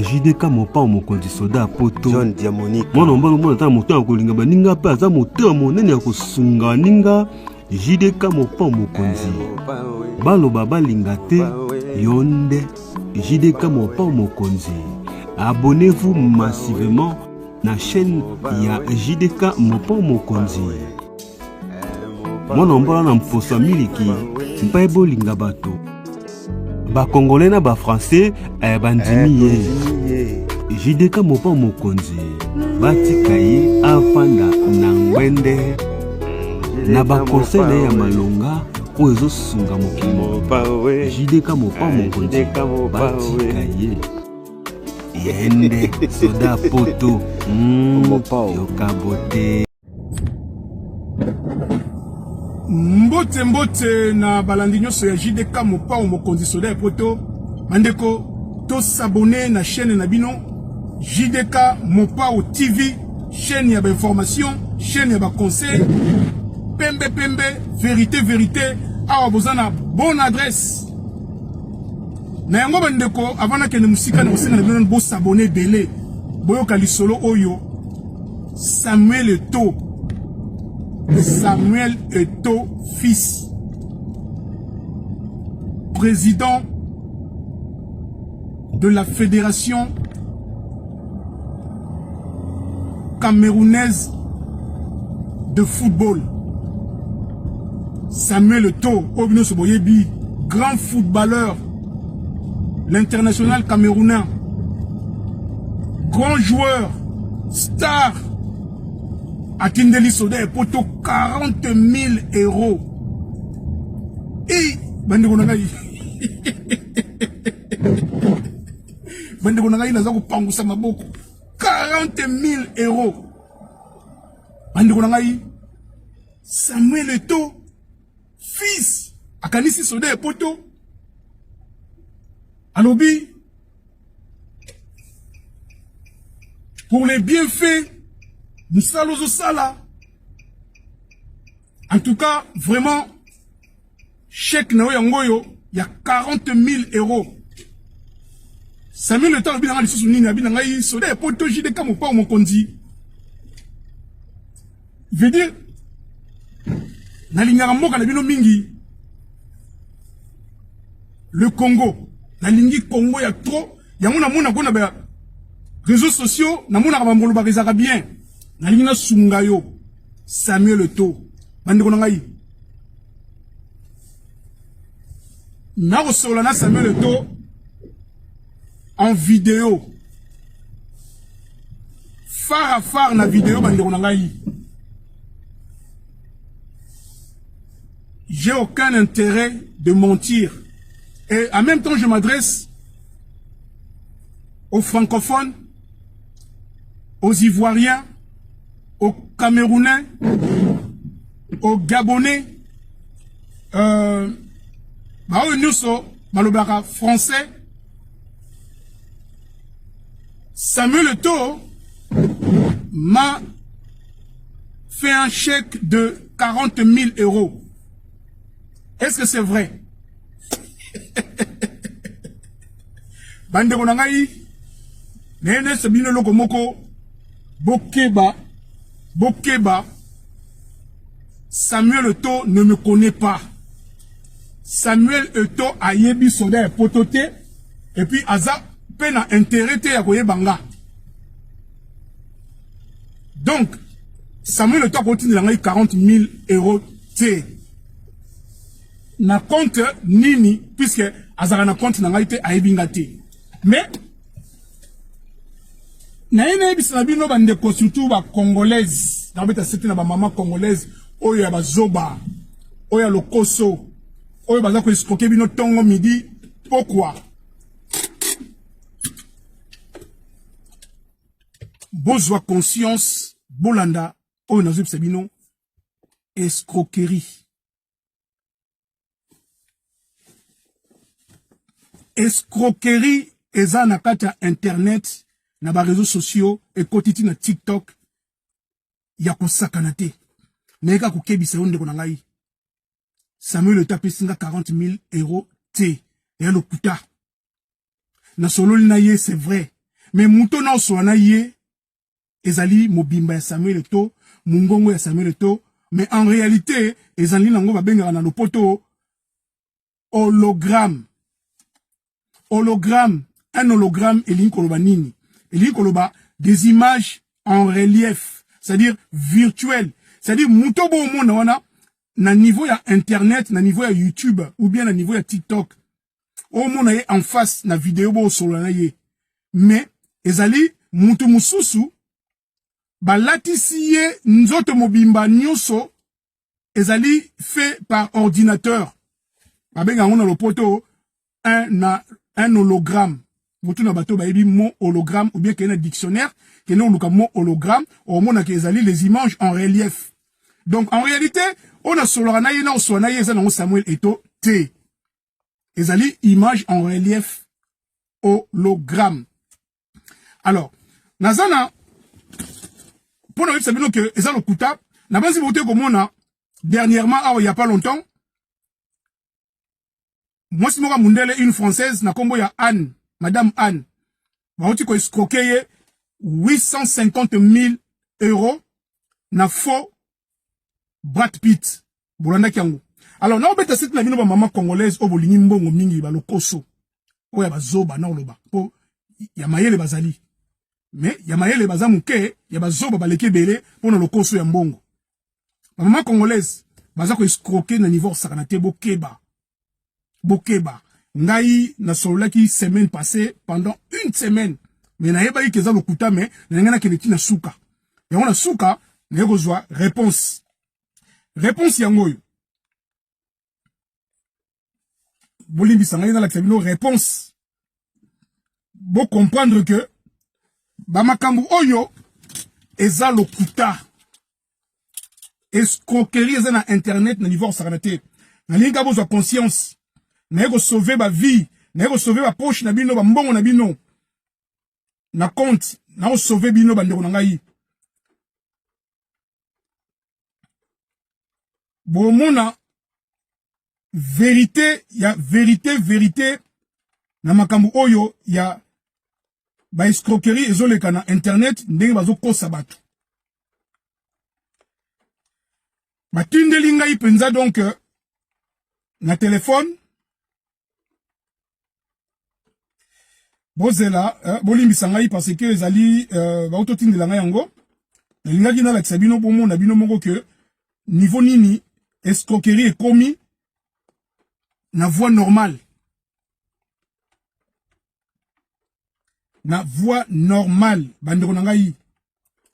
JDK mopa mokonzi soda poto John Diamonique mwana mbalo mwana ta moto akolinga baninga pe aza moto monene akosunga ninga JDK mopa mokonzi baloba balinga te yonde JDK mopa mokonzi. Abonnez-vous massivement na chaîne ya JDK mopa mokonzi. Mwana mbalo na mposa miliki mpa ebolinga bato ba congolais na ba français bandimi ye JDK mopa mokonzi batika ye afanda na ngwende na ba conseil na ya malonga ozo sunga mokimo JDK mopa mokonzi batika ye yende soda poto yokabote. Mbote mbote na balandi nyonso ya JDK mopa mokonzi soda poto mandeko to s'abonner na chaîne na bino JDK mopa TV, chaîne ya ba information, chaîne ya ba conseil pembe pembe vérité awa bozana bonne adresse na yango bandeko avana kene musika na osenga na bino bo s'abonner belé boyoka lisolo oyo Samuel Eto'o. Samuel Eto'o fils, président de la fédération camerounaise de football. Samuel Eto'o, Obino Soboyebi, grand footballeur, l'international camerounais, grand joueur, star. Akindeli Soda poto 40 000 euros. Et bandeko nangai. Bandeko nangai naza kopangusa maboko 40 000 euros. Bandeko nangai Samuel Eto'o fils akanisi Soda poto. Alobi pour les bienfaits Moussalozo Sala. En tout cas, vraiment, chèque na yangoyo, il y a 40 000 euros. Samuel Eto'o bien ngali susuni na bien ngai soda poto JDK mopa mokonzi. Veut dire na lingara mboka na bino mingi le Congo, na lingi Congo ya trop, yango na mona ko na ba réseaux sociaux, na mona ka mbolo ba rezaka bien. Nalina sungayo Samuel Eto'o bandeko nangai na kosola na Samuel Eto'o en vidéo phare à phare na vidéo bandeko nangai. J'ai aucun intérêt de mentir et en même temps je m'adresse aux francophones, aux Ivoiriens, aux Camerounais, aux Gabonais, malobara français. Samuel Eto'o m'a fait un chèque de 40 000 euros. Est-ce que c'est vrai? Bandeko nangai, nene sabine lokomoko, Bokeba, Samuel Eto'o ne me connaît pas. Samuel Eto'o a yebi soda potote et puis aza pena intérêt ya koye banga. Donc Samuel Eto'o continue à 40 000 euros te. Na compte nini puisque azara na compte na ngaite ayebinga te. Mais na ene bisana bino bande surtout ba congolaise na beta c'était na ba maman congolaise oyo ya bazoba oyo ya lokoso oyo baza ko escroquer bino tongo midi. Pourquoi? Bozwa conscience bolanda oyo na zipsa bino escroquerie. Escroquerie eza na kati ya internet na ba réseaux sociaux et kotiti na TikTok ya kosakana te. Neka kukebisa onde ko ngai. Samuel Eto'o pesinga 40 000 euros te. Ya lokuta. na sololi na ye c'est vrai mais muto na osola na ye ezali mobimba ya Samuel Eto'o mungongo ya Samuel Eto'o mais en réalité ezali nango babengaka na lopoto hologramme. Hologramme, un hologramme elingi koloba nini? Elingi koloba des images en relief, c'est-à-dire virtuelles. C'est-à-dire muto bo mona wana na niveau ya internet, na niveau ya YouTube ou bien na niveau ya TikTok. O mona ye en face na vidéo bo solo na ye. Mais ezali mutu mususu balatisi ye nzoto mobimba nyonso ezali fait par ordinateur. Babenga ngona lopoto un hologramme. Mutu na bato bayebi mot hologramme ou bien qu'il y a un dictionnaire qui est un mot hologramme au monde qui ezali les images en relief. Donc en réalité, on a solo na ye na osona ye za na Samuel Eto'o te. Ezali image en relief hologramme. Alors, nazana pour nous savoir que ezali lokuta na banzi bote komona dernièrement il y a pas longtemps moi si moka mundele une française na kombo ya Anne, madame Anne. Baoti ko escroquer 850 000 € na faux Brad Pitt. Bolanda kiango. Alors na obeta cette na bino ba maman congolaise o bolingi mbongo mingi ba lokoso. Oya bazoba na oloba. Po ya mayele bazali. Mais ya mayele bazamuke ya bazoba baleke belé pour na lokoso ya mbongo. Ba maman congolaise baza ko escroquer na niveau sakanate bokeba. Bokeba. Ngai na solaki semaine passée pendant une semaine. Mais na yeba ikeza lokuta mais na ngana keleti na suka. Et on a suka na yozwa réponse. Réponse yangoyo. Bolimbi sangay na la kabino réponse. Bo comprendre que ba makambu oyo eza lokuta. Escroquerie eza na internet na niveau sakanate. Na linga bozwa conscience. Na yego sauver ba vie, na yego sauver ba poche na bino ba mbongo na bino. Na compte, na o sauver bino ba ndeko na ngai. Bomona vérité, ya vérité na makambu oyo ya ba escroquerie ezoleka na internet ndenge bazo kosa bato. Batindeli ngai penza donc na téléphone Bozela, bolimbisa ngai parce que ezali bautotindela ngai yango. Nalingaki na lakisa bino bomo na bino moko que niveau nini escroquerie est commis na voie normale. Na voie normale. Bandeko na ngai.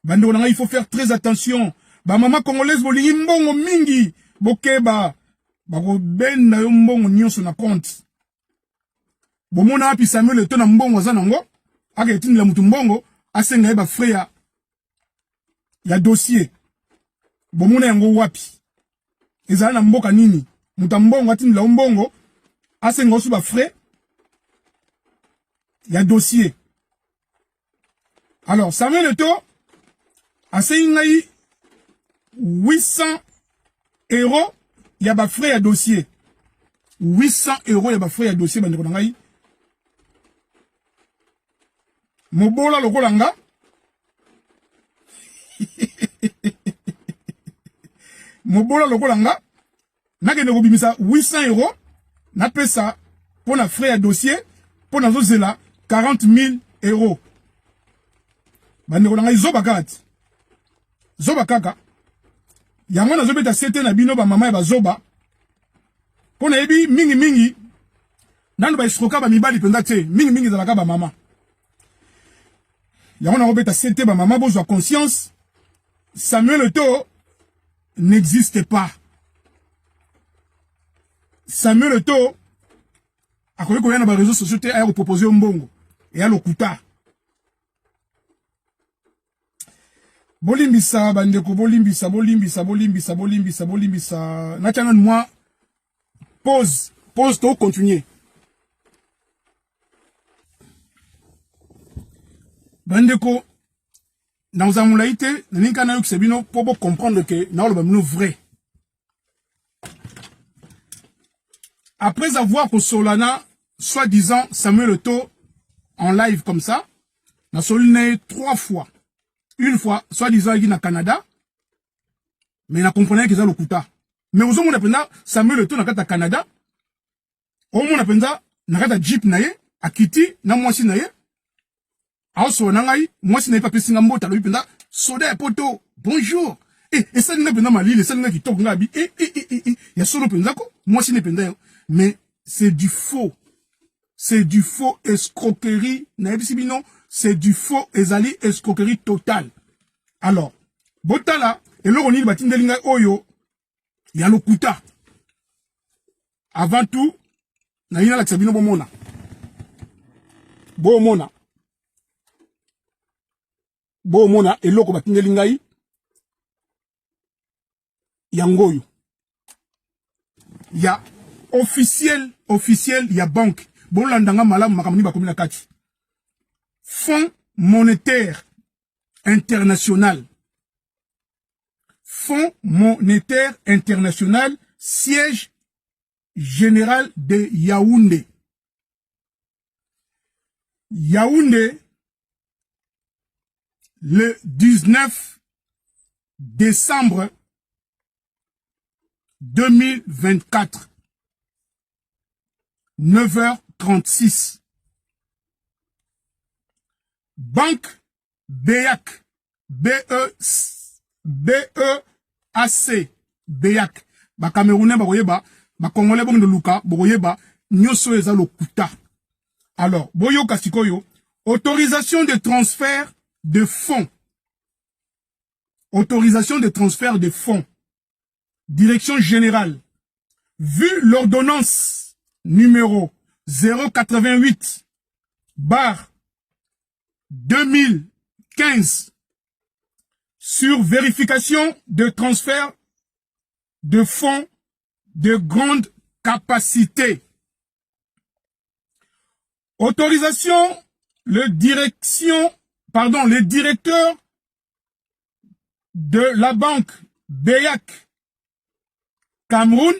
Bandeko na ngai, il faut faire très attention. Ba maman congolaise bolingi mbongo mingi bokeba bako benda yo mbongo nyonso na compte. Bomona api Samuel Eto'o na mbongo za nango aka etini la mutu mbongo asenga eba freya ya dossier. Bomona yango wapi ezala na mboka nini muta mbongo atini la mbongo asenga osu ba frais ya dossier. Alors Samuel Eto'o asenga 800 € ya ba frais ya dossier. 800 € ya ba frais ya dossier bandeko na ngai. Mobola lokolanga Mobola lokolanga nakende kobimisa 800 € na pesa pour na frais ya dossier pour na zozela 40 000 €. Bandeko na ngai zoba kati. Zoba kaka. Yango na zobeta sete na bino ba mama ya bazoba. Pona ebi mingi nanu ba esroka ba mibali penza te mingi zalaka ba mama. Yango na robeta sete ba mama bozwa conscience Samuel Eto'o n'existe pas. Samuel Eto'o akoki koya na ba réseaux sociaux te aya proposer mbongo et ya lokuta. Bolimbisa bandeko bolimbisa. Natana moi pause to continuer. Bandeko na uzamulaite na ninka na yokisebino pour comprendre que na oloba mino vrai. Après avoir que Solana soi-disant Samuel Eto'o en live comme ça. Na solné 3 fois. Une fois, soi-disant, il na Canada. Mais na comprenait qu'ils ont le kuta. Mais aux hommes, on appelle Samuel Eto'o na kata Canada. Au monde, on appelle na kata Jeep naye. A Kiti, na mwasi naye. Aoso nangai, mwasi naye pa pesi nga mbota. Lo penda, soda et poto. Bonjour. Et ça, n'a pas mal, ça n'a qui toque ngabi. Il y a solo pendako. Mwasi ne penda. Mais c'est du faux. C'est du faux escroquerie. Non, c'est du faux ezali escroquerie totale. Alors, botala, et là on y va tindelinga oyo, il y a le kuta. Avant tout, na yina la sabino bomona. Bomona. Bomona, et loko ba tindelinga yi. Yangoyo. Il y a officiel, il y a banque. Bon landanga malam makamani ba komina kati. Fonds monétaire international. Fonds monétaire international, siège général de Yaoundé. Yaoundé, le 19 décembre 2024, 9h36. Banque BEAC, B-E-A-C, BEAC. Ba Camerounais, ba Boyeba, ba Congolais, ba Luka, ba Boyeba, nyoso eza lokuta. Alors, Boyo Kasikoyo, autorisation de transfert de fonds. Autorisation de transfert de fonds. Direction générale. Vu l'ordonnance numéro 088 bar 2015 sur vérification de transfert de fonds de grande capacité. Autorisation, le directeur de la banque BEAC Cameroun,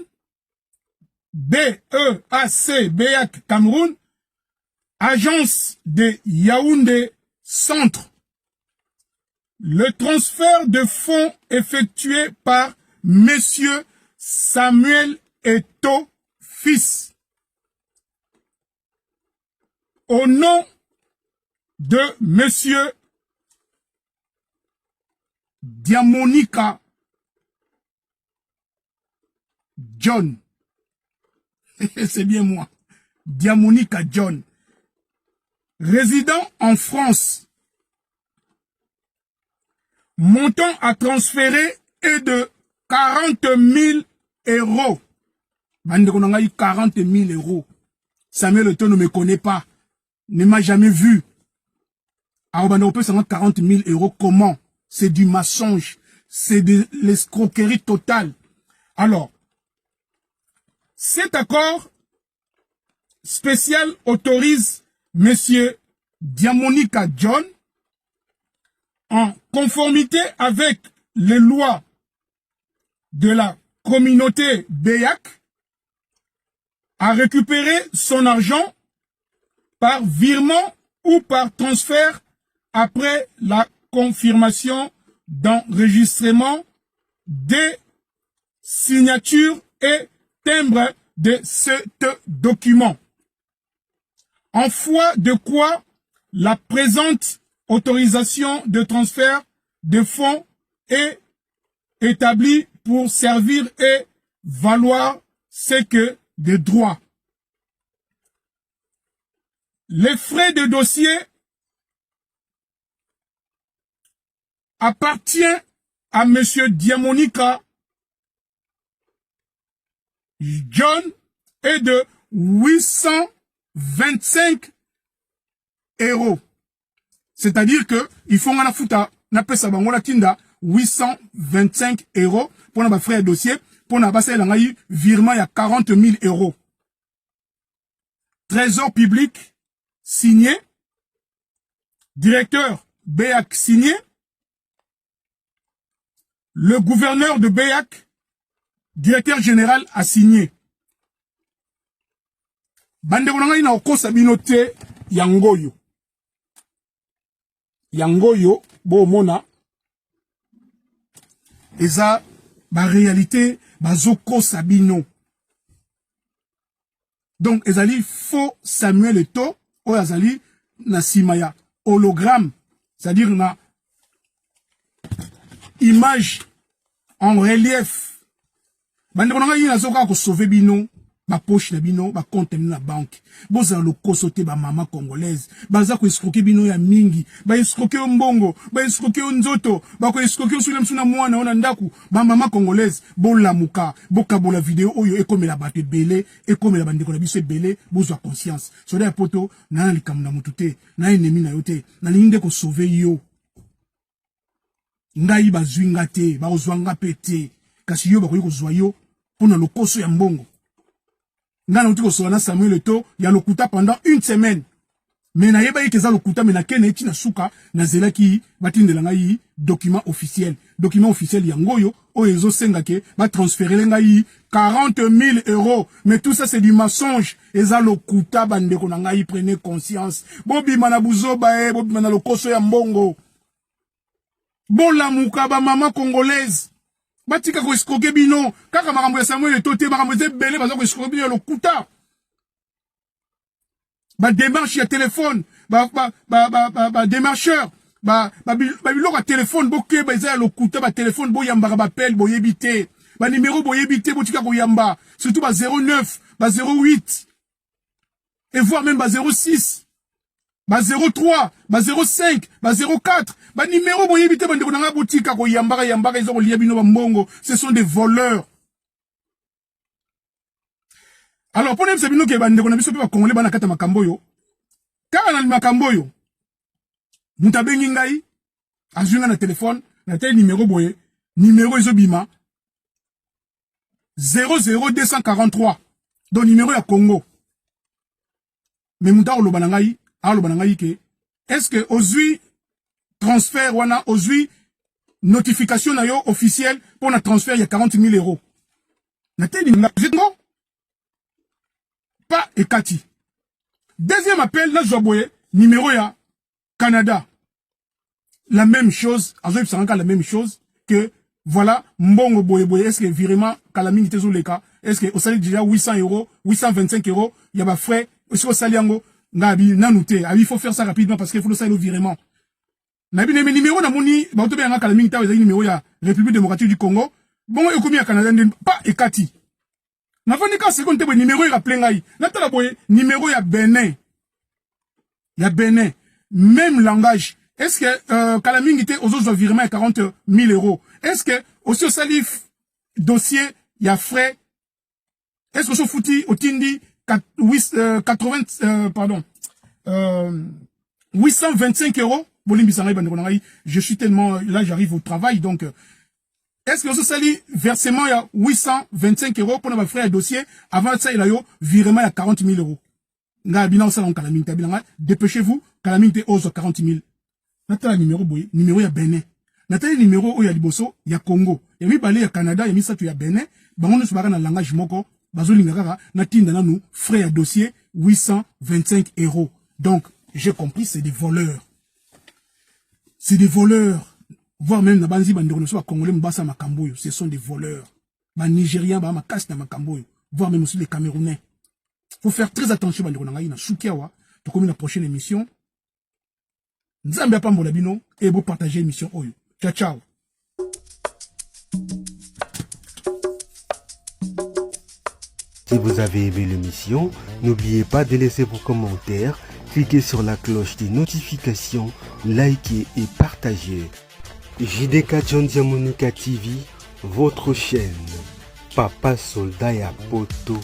B-E-A-C, BEAC Cameroun, agence de Yaoundé Centre. Le transfert de fonds effectué par Monsieur Samuel Eto'o, fils. Au nom de Monsieur Diamonika John. C'est bien moi. Diamonika John. Résident en France. Montant à transférer est de 40 000 euros. 40 000 euros. Samuel Eto'o ne me connaît pas. Ne m'a jamais vu. Alors, on peut savoir 40 000 euros. Comment? C'est du mensonge. C'est de l'escroquerie totale. Alors, cet accord spécial autorise Monsieur Diamonika John, en conformité avec les lois de la communauté BEAC, à récupérer son argent par virement ou par transfert après la confirmation d'enregistrement des signatures et timbres de ce document. En foi de quoi la présente autorisation de transfert de fonds est établie pour servir et valoir ce que des droits. Les frais de dossier appartiennent à Monsieur Diamonika John est de 825 euros. C'est-à-dire que il faut la fouta na pesa bango la tinda 825 euros pour na frais de dossier pour na basa la ngai virement ya 40 000 euros. Trésor public signé, directeur BEAC signé, le gouverneur de BEAC, directeur général a signé. Bande konanga ina okosa binote yangoyo. yangoyo bo mona eza ba réalité bazoko sabino. Donc ezali faux Samuel Eto'o o ezali na simaya hologramme, c'est-à-dire na image en relief. Bande konanga yina zoka ko sauver bino ba poche na bino ba compte na banque. Boza lo kosote ba mama congolaise. Baza ko escroquer bino ya mingi. Ba escroquer mbongo, ba escroquer nzoto, ba ko escroquer sula msuna mwana ona ndaku. Ba mama congolaise bola muka, boka bola vidéo oyo ekomela bato belé, ekomela bande ko na biso belé, bozwa conscience. So da poto na likamna mutute, na ennemi na yote, na linde ko sauver yo. Ngai bazwinga te, ba ozwanga pete. Kasi yo ba ko kozwa yo pona lokoso ya mbongo. Ngana utiko soana Samuel Eto'o ya lokuta pendant une semaine. Mais na yeba yekeza lokuta mais na kene eti na suka na zelaki batindela ngai document officiel. Document officiel ya ngoyo o ezo senga ke ba transférer ngai 40 000 €. Mais tout ça c'est du mensonge. Eza lokuta bande ko na ngai prenez conscience. Bobi mana buzoba bobi mana lokoso ya mbongo. Bola muka ba mama congolaise. Batika ko escroquer bino kaka makambo ya Samuel Eto'o te makambo ze belé baza ko escroquer bino lokuta ba démarche ya téléphone ba démarcheur ba biloko ya téléphone boke ba za lokuta ba téléphone bo yamba ba appel bo yebité ba numéro bo yebité botika ko yamba surtout ba 09 ba 08 et voire même ba 06 ba 03, ba 05, ba 04, ba numéro bo yebite bande konanga botika ko yambaka izo ko liabino ba mbongo, ce sont des voleurs. Alors pour nous bino ke bande kona biso pe ba congolais bana kata makambo yo. Kaka na makambo yo. Muta bengi ngai azunga na téléphone, na tel numéro boye, numéro izo bima 00243. Donc numéro ya Congo. Mais muta lo bana ngai est-ce que aujourd'hui transfert wana aujourd'hui notification na yo officielle pour na transfert il y a 40 000 €. Na teni na non pas ekati. Deuxième appel na joboye numéro ya Canada. La même chose, azoib saranga la même chose que voilà mbongo boye est-ce que virement kalamini tezo leka est-ce que au salaire déjà 800 €, 825 €, il y a ba frais est-ce que au salaire ngo Nabi nanouté, il faut faire ça rapidement parce qu'il faut le savoir virement. Nabi ne numéro na moni, ba to be nga kala mingi tawe za numéro ya République démocratique du Congo. Bon e komi ya Canada pas ekati. Na fandi ka seconde te numéro ya rappelé ngai. Na tala boye numéro ya Benin. Ya Benin, même langage. Est-ce que kala mingi te ozo virement ya 40 000 €. Est-ce que aussi au salif dossier ya frais. Est-ce que so fouti au tindi 825 €. Je suis tellement là, j'arrive au travail, donc est-ce que ce sali versement il y a 825 € pour notre frère dossier avant ça il a eu virement il y a 40 000 €. Nga bina ça on calamité dépêchez-vous calamité ose 40 000. Natala numéro boy numéro ya Benin. Natala numéro ya liboso ya Congo. Ya mi balé ya Canada ya mi ça tu ya Benin. Bango nous na langage moko. Bazolinga na tinda na nous frais à dossier 825 €. Donc j'ai compris c'est des voleurs. C'est des voleurs. Voire même na banzi bandeko so congolais mbasa makambo yo, ce sont des voleurs. Ba nigériens ba makasi na makambo yo, voire même aussi les camerounais. Faut faire très attention bandeko na ngai na Shukiawa, to comme la prochaine émission. Nzambe apambola bino et vous partager l'émission oyo. Ciao ciao. Si vous avez aimé l'émission, n'oubliez pas de laisser vos commentaires, cliquez sur la cloche des notifications, likez et partagez. JDK John Diamonuka TV, votre chaîne. Papa Soldat ya Poto.